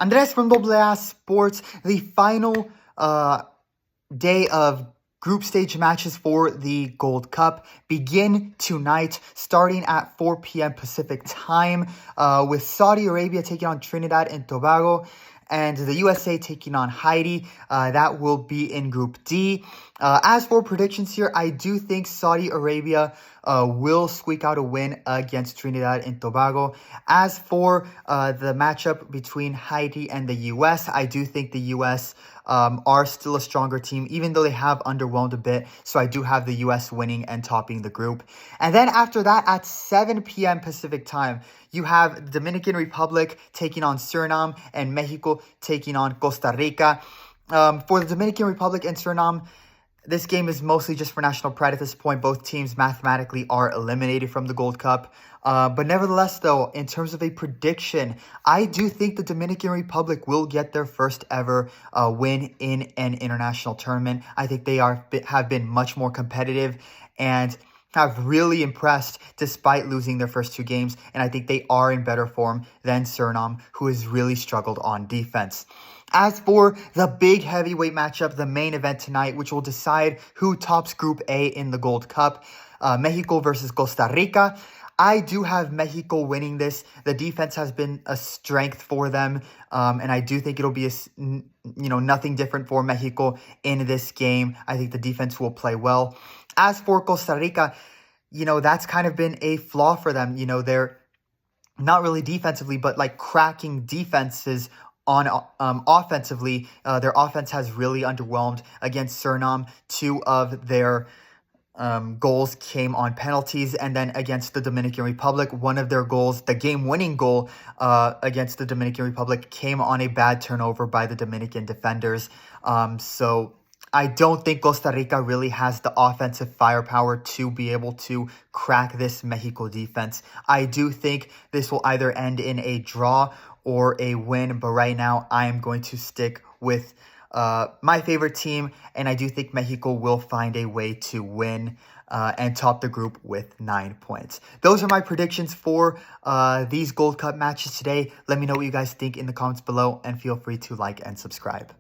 Andres from AA Sports. The final day of group stage matches for the Gold Cup begin tonight, starting at 4 p.m. Pacific time, with Saudi Arabia taking on Trinidad and Tobago, and the USA taking on Haiti. That will be in Group D. As for predictions here, I do think Saudi Arabia will squeak out a win against Trinidad and Tobago. As for the matchup between Haiti and the US, I do think the US are still a stronger team, even though they have underwhelmed a bit. So I do have the US winning and topping the group. And then after that, at 7 p.m. Pacific time, you have the Dominican Republic taking on Suriname and Mexico taking on Costa Rica. For the Dominican Republic and Suriname, this game is mostly just for national pride at this point. Both teams mathematically are eliminated from the Gold Cup. But nevertheless, though, in terms of a prediction, I do think the Dominican Republic will get their first ever win in an international tournament. I think they have been much more competitive and have really impressed despite losing their first two games. And I think they are in better form than Suriname, who has really struggled on defense. As for the big heavyweight matchup, the main event tonight, which will decide who tops Group A in the Gold Cup, Mexico versus Costa Rica, I do have Mexico winning this. The defense has been a strength for them, and I do think it'll be nothing different for Mexico in this game. I think the defense will play well. As for Costa Rica, that's kind of been a flaw for them. They're not really defensively, but like cracking defenses on offensively. Their offense has really underwhelmed against Suriname. Two of their goals came on penalties, and then against the Dominican Republic, one of their goals, the game-winning goal against the Dominican Republic, came on a bad turnover by the Dominican defenders. So I don't think Costa Rica really has the offensive firepower to be able to crack this Mexico defense. I do think this will either end in a draw or a win, but right now I am going to stick with my favorite team, and I do think Mexico will find a way to win and top the group with 9 points. Those are my predictions for these Gold Cup matches today. Let me know what you guys think in the comments below, and feel free to like and subscribe.